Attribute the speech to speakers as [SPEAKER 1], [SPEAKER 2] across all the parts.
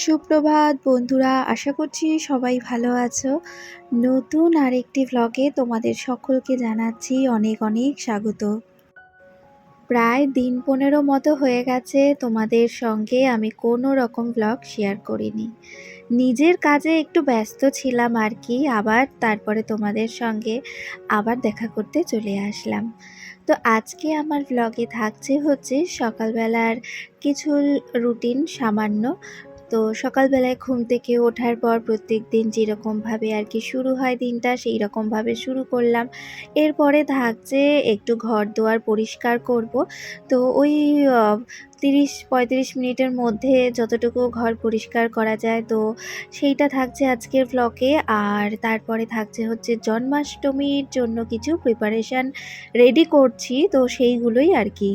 [SPEAKER 1] সুপ্রভাত বন্ধুরা, আশা করছি সবাই ভালো আছো। নতুন আরেকটি ভ্লগে তোমাদের সকলকে জানাচ্ছি অনেক অনেক স্বাগত। প্রায় দিন 15 মতো হয়ে গেছে তোমাদের সঙ্গে আমি কোনো রকম ভ্লগ শেয়ার করিনি। নিজের কাজে একটু ব্যস্ত ছিলাম আর কি, আবার তারপরে তোমাদের সঙ্গে আবার দেখা করতে চলে আসলাম। তো আজকে আমার ভ্লগে থাকছে হচ্ছে সকালবেলার কিছু রুটিন সামান্য। তো সকালবেলায় ঘুম থেকে ওঠার পর প্রত্যেকদিন যেরকমভাবে আর কি শুরু হয় দিনটা, সেই রকমভাবে শুরু করলাম। এরপরে থাকছে একটু ঘর দুয়ার পরিষ্কার করব। তো ওই 30-35 মিনিটের মধ্যে যতটুকু ঘর পরিষ্কার করা যায়, তো সেইটা থাকছে আজকের ভ্লগে। আর তারপরে থাকছে হচ্ছে জন্মাষ্টমীর জন্য কিছু প্রিপারেশান রেডি করছি, তো সেইগুলোই আর কি।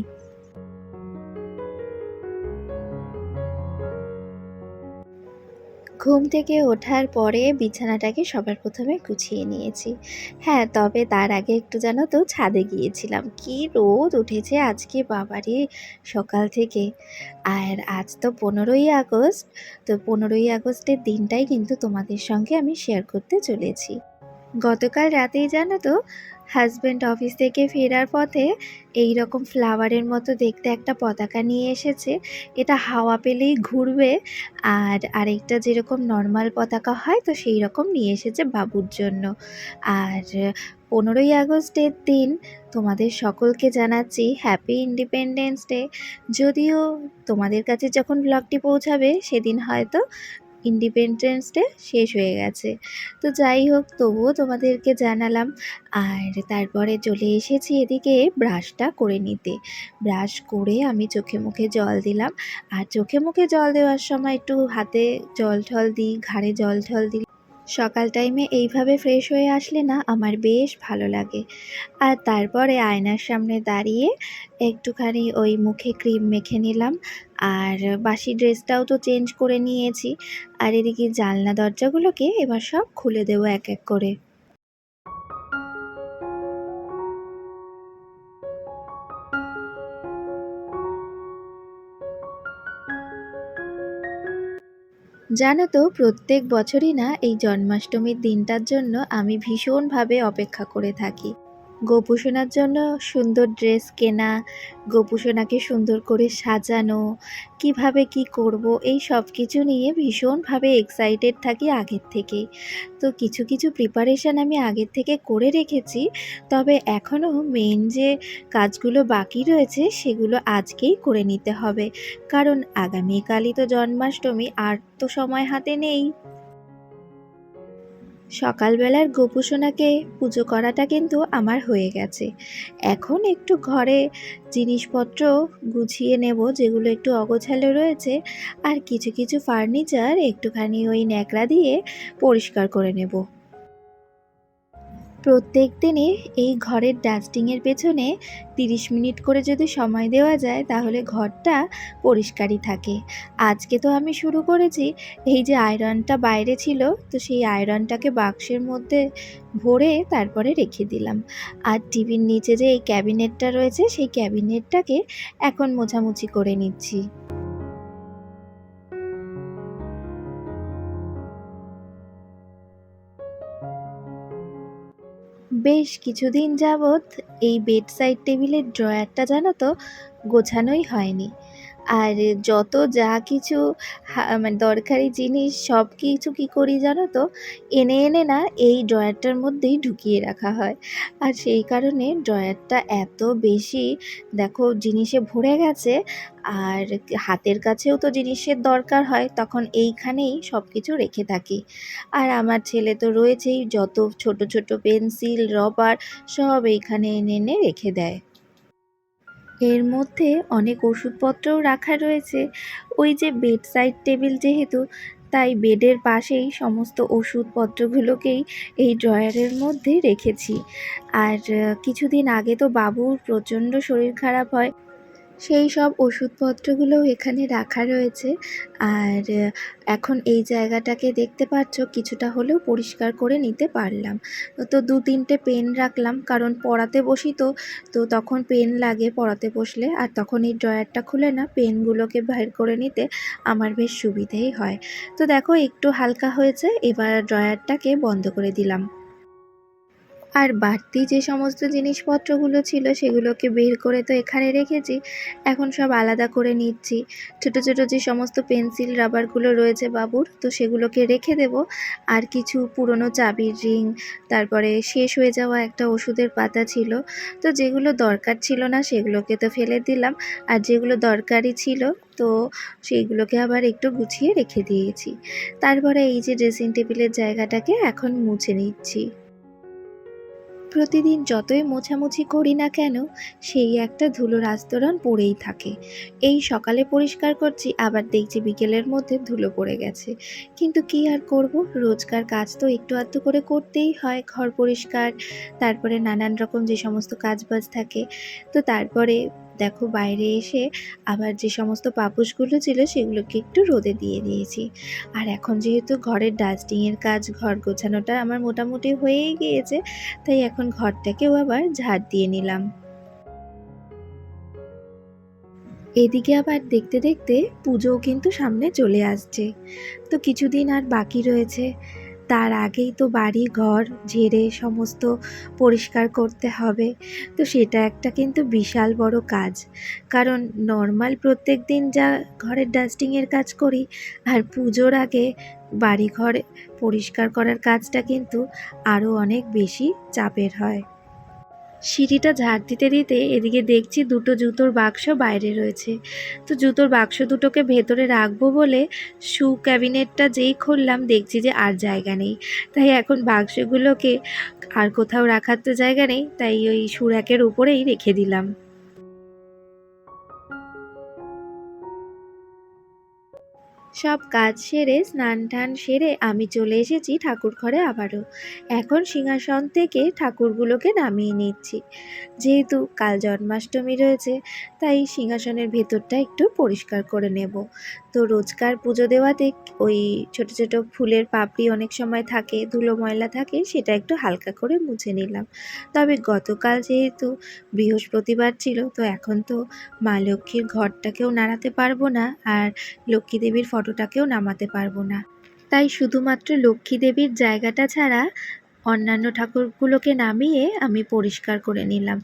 [SPEAKER 1] ঘুম থেকে ওঠার পরে বিছানাটাকে সবার প্রথমে গুছিয়ে নিয়েছি। হ্যাঁ, তবে তার আগে একটু জানো তো ছাদে গিয়েছিলাম। কি রোদ উঠেছে আজকে বাবারে সকাল থেকে। আর আজ তো 15ই আগস্ট। তো 15ই আগস্টের দিনটাই কিন্তু তোমাদের সঙ্গে আমি শেয়ার করতে চলেছি। গতকাল রাতেই জানো তো হাজব্যান্ড অফিস থেকে ফেরার পথে এই রকম ফ্লাওয়ারের মতো দেখতে একটা পতাকা নিয়ে এসেছে। এটা হাওয়া পেলেই ঘুরবে। আর আরেকটা যেরকম নর্মাল পতাকা হয়, তো সেই রকম নিয়ে এসেছে বাবুর জন্য। আর 15ই আগস্টের দিন তোমাদের সকলকে জানাচ্ছি হ্যাপি ইন্ডিপেন্ডেন্স ডে। যদিও তোমাদের কাছে যখন ব্লগটি পৌঁছাবে সেদিন হয়তো ইন্ডিপেন্ডেন্স ডে শেষ হয়ে গেছে। তো যাই হোক, তবুও তোমাদেরকে জানালাম। আর তারপরে চলে এসেছি এদিকে ব্রাশটা করে নিতে। ব্রাশ করে আমি চোখে মুখে জল দিলাম। আর চোখে মুখে জল দেওয়ার সময় একটু হাতে জল ঠল দিই, ঘাড়ে জল ঠল দিই। সকাল টাইমে এইভাবে ফ্রেশ হয়ে আসলে না আমার বেশ ভালো লাগে। আর তারপরে আয়নার সামনে দাঁড়িয়ে একটুখানি ওই মুখে ক্রিম মেখে নিলাম। আর বাসি ড্রেসটাও তো চেঞ্জ করে নিয়েছি। আর এদিকে জানলা দরজাগুলোকে এবার সব খুলে দেবো এক এক করে। জানো তো প্রত্যেক বছরই না এই জন্মাষ্টমীর দিনটার জন্য আমি ভীষণভাবে অপেক্ষা করে থাকি। গোপুসোনার জন্য সুন্দর ড্রেস কেনা, গোপুসোনাকে সুন্দর করে সাজানো, কিভাবে কি করব, এই সব কিছু নিয়ে ভীষণভাবে এক্সাইটেড থাকি আগের থেকেই। তো কিছু কিছু প্রিপারেশান আমি আগের থেকে করে রেখেছি, তবে এখনও মেন যে কাজগুলো বাকি রয়েছে সেগুলো আজকেই করে নিতে হবে, কারণ আগামীকালই তো জন্মাষ্টমী, আর তো সময় হাতে নেই। সকালবেলার গোপুসোনাকে পুজো করাটা কিন্তু আমার হয়ে গেছে। এখন একটু ঘরে জিনিসপত্র গুছিয়ে নেব যেগুলো একটু অগোছালো রয়েছে, আর কিছু কিছু ফার্নিচার একটুখানি ওই ন্যাকড়া দিয়ে পরিষ্কার করে নেব। প্রত্যেক দিনই এই ঘরের ডাস্টিংয়ের পেছনে 30 মিনিট করে যদি সময় দেওয়া যায় তাহলে ঘরটা পরিষ্কারই থাকে। আজকে তো আমি শুরু করেছি, এই যে আয়রনটা বাইরে ছিল, তো সেই আয়রনটাকে বাক্সের মধ্যে ভরে তারপরে রেখে দিলাম। আর টিভির নিচে যে এই ক্যাবিনেটটা রয়েছে সেই ক্যাবিনেটটাকে এখন মোছামুছি করে নিচ্ছি। বেশ কিছুদিন যাবৎ এই বেড সাইড টেবিলের ড্রয়ারটা জানো তো গোছানোই হয়নি। আর যত যা কিছু মানে দরকারি জিনিস সব কিছু কী করি জানো তো, এনে এনে না এই ড্রয়ারটার মধ্যেই ঢুকিয়ে রাখা হয়। আর সেই কারণে ড্রয়ারটা এত বেশি দেখো জিনিসে ভরে গেছে। আর হাতের কাছেও তো জিনিসের দরকার হয়, তখন এইখানেই সব কিছু রেখে থাকি। আর আমার ছেলে তো রয়েছেই, যত ছোট ছোট পেন্সিল রবার সব এইখানে এনে এনে রেখে দেয়। এর মধ্যে অনেক ওষুধপত্রও রাখা রয়েছে। ওই যে বেড সাইড টেবিল যেহেতু, তাই বেডের পাশেই সমস্ত ওষুধপত্রগুলোকেই এই ড্রয়ারের মধ্যে রেখেছি। আর কিছুদিন আগে তো বাবুর প্রচণ্ড শরীর খারাপ হয়, সেই সব ওষুধপত্রগুলোও এখানে রাখা রয়েছে। আর এখন এই জায়গাটাকে দেখতে পাচ্ছ কিছুটা হলেও পরিষ্কার করে নিতে পারলাম। তো ২-৩টে পেন রাখলাম, কারণ পড়াতে বসি তো তখন পেন লাগে পড়াতে বসলে, আর তখন এই ড্রয়ারটা খুলে না পেনগুলোকে বাইর করে নিতে আমার বেশ সুবিধেই হয়। তো দেখো একটু হালকা হয়েছে, এবার ড্রয়ারটাকে বন্ধ করে দিলাম। আর বাড়তি যে সমস্ত জিনিসপত্রগুলো ছিল সেগুলোকে বের করে তো এখানে রেখেছি, এখন সব আলাদা করে নিচ্ছি। ছোট ছোট যে সমস্ত পেন্সিল রাবারগুলো রয়েছে বাবুর, তো সেগুলোকে রেখে দেব। আর কিছু পুরনো চাবির রিং, তারপরে শেষ হয়ে যাওয়া একটা ওষুধের পাতা ছিল, তো যেগুলো দরকার ছিল না সেগুলোকে তো ফেলে দিলাম, আর যেগুলো দরকারি ছিল তো সেইগুলোকে আবার একটু গুছিয়ে রেখে দিয়েছি। তারপরে এই যে ড্রেসিং টেবিলের জায়গাটাকে এখন মুছে নিচ্ছি। প্রতিদিন যতই মোছামুছি করি না কেন সেই একটা ধুলোর আস্তরণ পড়েই থাকে। এই সকালে পরিষ্কার করছি, আবার দেখছি বিকেলের মধ্যে ধুলো পড়ে গেছে। কিন্তু কি আর করব, রোজকার কাজ তো একটু আধটু করে করতেই হয়। ঘর পরিষ্কার, তারপরে নানান রকম যে সমস্ত কাজবাজ থাকে। তো তারপরে দেখো বাইরে এসে আবার যে সমস্ত পাপোশগুলো ছিল সেগুলোকে একটু রোদে দিয়ে দিয়েছি। আর এখন যেহেতু ঘরের ডাস্টিংয়ের কাজ, ঘর গোছানোটা আমার মোটামুটি হয়েই গিয়েছে, তাই এখন ঘরটাকেও আবার ঝাড় দিয়ে নিলাম। এদিকে আবার দেখতে দেখতে পুজোও কিন্তু সামনে চলে আসছে, তো কিছুদিন আর বাকি রয়েছে। তার আগেই তো বাড়ি ঘর ঝেড়ে সমস্ত পরিষ্কার করতে হবে। তো সেটা একটা কিন্তু বিশাল বড় কাজ, কারণ নর্মাল প্রত্যেক দিন যা ঘরের ডাস্টিংয়ের কাজ করি, আর পুজোর আগে বাড়ি ঘর পরিষ্কার করার কাজটা কিন্তু আরও অনেক বেশি চাপের হয়। সিঁড়িটা ঝাড় দিতে দিতে এদিকে দেখছি দুটো জুতোর বাক্স বাইরে রয়েছে। তো জুতোর বাক্স দুটোকে ভেতরে রাখবো বলে শু ক্যাবিনেটটা যেই খুললাম দেখছি যে আর জায়গা নেই। তাই এখন বাক্সগুলোকে আর কোথাও রাখার তো জায়গা নেই, তাই ওই শু র্যাকের উপরেই রেখে দিলাম। সব কাজ সেরে স্নান টান সেরে আমি চলে এসেছি ঠাকুর ঘরে আবারও। এখন সিংহাসন থেকে ঠাকুরগুলোকে নামিয়ে নিচ্ছি। যেহেতু কাল জন্মাষ্টমী রয়েছে, তাই সিংহাসনের ভেতরটা একটু পরিষ্কার করে নেব। তো রোজকার পুজো দেওয়াতে ওই ছোট ছোট ফুলের পাপড়ি অনেক সময় থাকে, ধুলো ময়লা থাকে, সেটা একটু হালকা করে মুছে নিলাম। তবে গতকাল যেহেতু বৃহস্পতিবার ছিল, তো এখন তো মা লক্ষ্মীর ঘরটাকেও নাড়াতে পারবো না, আর লক্ষ্মী দেবীর ফটোটাকেও নামাতে পারবো না। তাই শুধুমাত্র লক্ষ্মী দেবীর জায়গাটা ছাড়া অন্যান্য ঠাকুরগুলোকে নামিয়ে আমি পরিষ্কার করে নিলাম।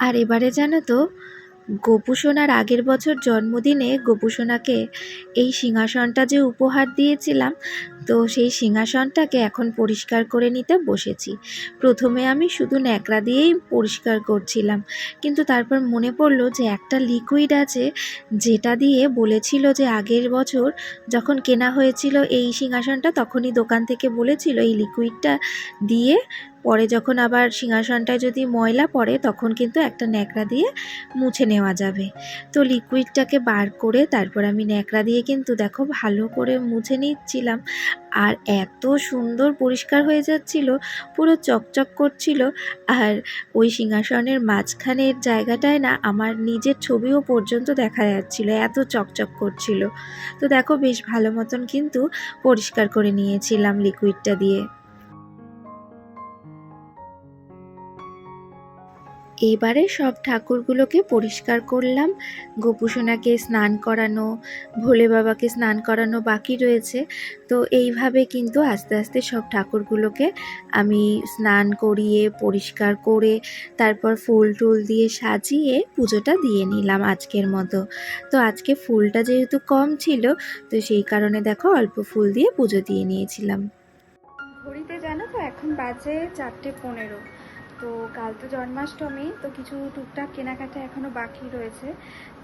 [SPEAKER 1] আর এবারে জানো তো, গোপু সোনার আগের বছর জন্মদিনে গোপু সোনাকে এই সিংহাসনটা যে উপহার দিয়েছিলাম, তো সেই সিংহাসনটাকে এখন পরিষ্কার করে নিতে বসেছি। প্রথমে আমি শুধু ন্যাকড়া দিয়েই পরিষ্কার করছিলাম, কিন্তু তারপর মনে পড়লো যে একটা লিকুইড আছে যেটা দিয়ে বলেছিল যে আগের বছর যখন কেনা হয়েছিল এই সিংহাসনটা, তখনই দোকান থেকে বলেছিল এই লিকুইডটা দিয়ে পরে যখন আবার সিংহাসনটায় যদি ময়লা পড়ে তখন কিন্তু একটা ন্যাকড়া দিয়ে মুছে নেওয়া যাবে। তো লিকুইডটাকে বার করে তারপর আমি ন্যাকড়া দিয়ে কিন্তু দেখো ভালো করে মুছে নিচ্ছিলাম, আর এত সুন্দর পরিষ্কার হয়ে যাচ্ছিল, পুরো চকচক করছিল। আর ওই সিংহাসনের মাঝখানের জায়গাটায় না আমার নিজের ছবিও পর্যন্ত দেখা যাচ্ছিল, এত চকচক করছিল। তো দেখো বেশ ভালো মতন কিন্তু পরিষ্কার করে নিয়েছিলাম লিকুইডটা দিয়ে। এবারে সব ঠাকুরগুলোকে পরিষ্কার করলাম। গোপু সোনাকে স্নান করানো, ভোলে বাবাকে স্নান করানো বাকি রয়েছে। তো এইভাবে কিন্তু আস্তে আস্তে সব ঠাকুরগুলোকে আমি স্নান করিয়ে পরিষ্কার করে তারপর ফুল টুল দিয়ে সাজিয়ে পুজোটা দিয়ে নিলাম আজকের মতো। তো আজকে ফুলটা যেহেতু কম ছিল, তো সেই কারণে দেখো অল্প ফুল দিয়ে পুজো দিয়ে নিয়েছিলাম।
[SPEAKER 2] ঘড়িতে জানো তো এখন বাজে 4:15। তো কাল তো জন্মাষ্টমী, তো কিছু টুকটাক কেনাকাটা এখনও বাকি রয়েছে।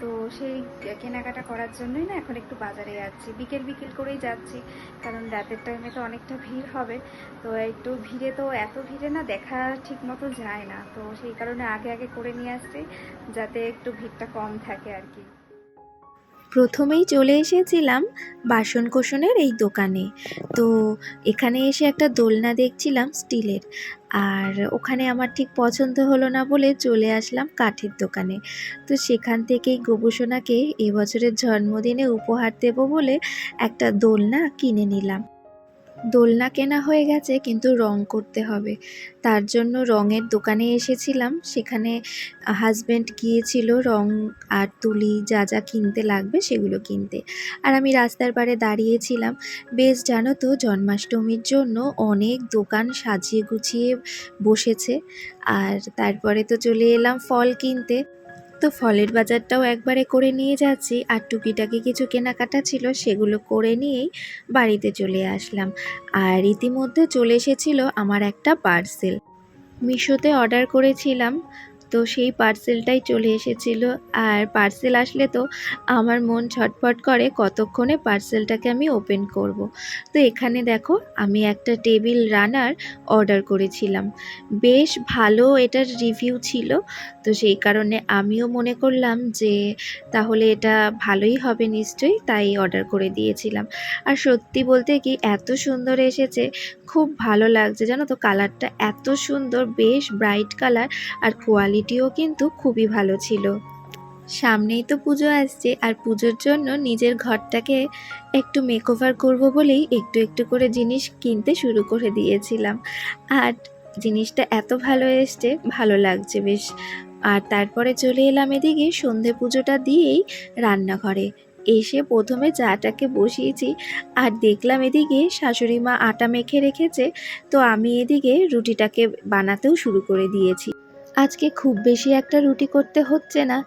[SPEAKER 2] তো সেই কেনাকাটা করার জন্যই না এখন একটু বাজারে যাচ্ছি, বিকেল বিকেল করেই যাচ্ছি, কারণ রাতের টাইমে তো অনেকটা ভিড় হবে। তো একটু ভিড়ে তো এত ভিড়ে না দেখা ঠিক মতো যায় না, তো সেই কারণে আগে আগে করে নিয়ে আসছি যাতে একটু ভিড়টা কম থাকে আর কি।
[SPEAKER 1] প্রথমেই চলে এসেছিলাম বাসনকোসনের এই দোকানে। তো এখানে এসে একটা দোলনা দেখছিলাম স্টিলের, আর ওখানে আমার ঠিক পছন্দ হলো না বলে চলে আসলাম কাঠের দোকানে। তো সেখান থেকেই গোপুসোনাকে এবছরের জন্মদিনে উপহার দেবো বলে একটা দোলনা কিনে নিলাম। দোলনা কেনা হয়ে গেছে, কিন্তু রং করতে হবে। তার জন্য রঙের দোকানে এসেছিলাম। সেখানে হাজব্যান্ড গিয়েছিল রং আর তুলি যা যা কিনতে লাগবে সেগুলো কিনতে। আর আমি রাস্তার পাড়ে দাঁড়িয়েছিলাম। বেশ জানো তো, জন্মাষ্টমীর জন্য অনেক দোকান সাজিয়ে গুছিয়ে বসেছে। আর তারপরে তো চলে এলাম ফল কিনতে। তো ফলের বাজারটাও একবারে করে নিয়ে যাচ্ছি, আর টুকিটাকি কিছু কেনাকাটা ছিল সেগুলো করে নিয়েই বাড়িতে চলে আসলাম। আর ইতিমধ্যে চলে এসেছিল আমার একটা পার্সেল। মিশোতে অর্ডার করেছিলাম, তো সেই পার্সেলটাই চলে এসেছিল। আর পার্সেল আসলে তো আমার মন ছটফট করে কতক্ষণে পার্সেলটাকে আমি ওপেন করব। তো এখানে দেখো, আমি একটা টেবিল রানার অর্ডার করেছিলাম। বেশ ভালো এটার রিভিউ ছিল, তো সেই কারণে আমিও মনে করলাম যে তাহলে এটা ভালোই হবে নিশ্চয়ই, তাই অর্ডার করে দিয়েছিলাম। আর সত্যি বলতে কি, এত সুন্দর এসেছে, খুব ভালো লাগছে জানো তো। কালারটা এত সুন্দর, বেশ ব্রাইট কালার, আর কোয়ালিটিও কিন্তু খুবই ভালো ছিল। সামনেই তো পুজো আসছে, আর পুজোর জন্য নিজের ঘরটাকে একটু মেকওভার করব বলেই একটু একটু করে জিনিস কিনতে শুরু করে দিয়েছিলাম। আর জিনিসটা এত ভালো এসছে, ভালো লাগছে বেশ। আর তারপরে চলে এলাম এদিকে সন্ধে পুজোটা দিয়েই রান্নাঘরে। এসে প্রথমে চাটাকে বসিয়েছি, আর দেখলাম এদিকে শাশুড়ি মা আটা মেখে রেখেছে। তো আমি এদিকে রুটিটাকে বানাতেও শুরু করে দিয়েছি। আজকে খুব বেশি একটা রুটি করতে হচ্ছে না,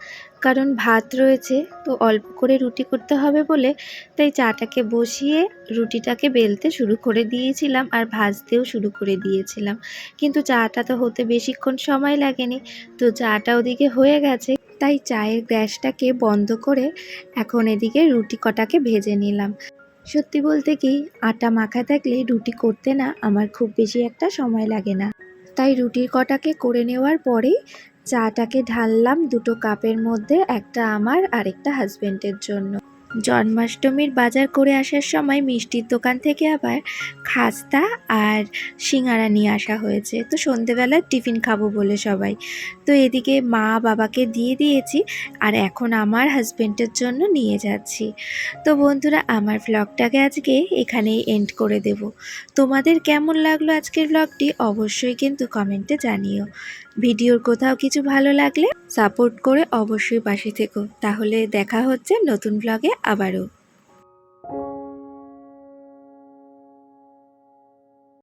[SPEAKER 1] কারণ ভাত রয়েছে, তো অল্প করে রুটি করতে হবে বলে তাই চাটাকে বসিয়ে রুটিটাকে বেলতে শুরু করে দিয়েছিলাম, আর ভাজতেও শুরু করে দিয়েছিলাম। কিন্তু চাটা তো হতে বেশিক্ষণ সময় লাগেনি, তো চাটা ওদিকে হয়ে গেছে, তাই চায়ের গ্যাসটাকে বন্ধ করে এখন এদিকে রুটি কটাকে ভেজে নিলাম। সত্যি বলতে কি, আটা মাখা থাকলে রুটি করতে না আমার খুব বেশি একটা সময় লাগে না। তাই রুটির কটাকে করে নেওয়ার পরেই চাটাকে ঢাললাম দুটো কাপের মধ্যে, একটা আমার আর একটা হাজবেন্ডের জন্য। জন্মাষ্টমীর বাজার করে আসার সময় মিষ্টির দোকান থেকে আবার খাস্তা আর সিঙ্গারা নিয়ে আসা হয়েছে। তো সন্ধেবেলা টিফিন খাবো বলে সবাই। তো এদিকে মা বাবাকে দিয়ে দিয়েছি, আর এখন আমার হাজবেন্ডের জন্য নিয়ে যাচ্ছি। তো বন্ধুরা, আমার ভ্লগটাকে আজকে এখানেই এন্ড করে দেব। তোমাদের কেমন লাগলো আজকের ভ্লগটি অবশ্যই কিন্তু কমেন্টে জানিও। ভিডিওর কোথাও কিছু ভালো লাগলে সাপোর্ট করে অবশ্যই পাশে থেকো। তাহলে দেখা হচ্ছে নতুন ভ্লগে আবারও।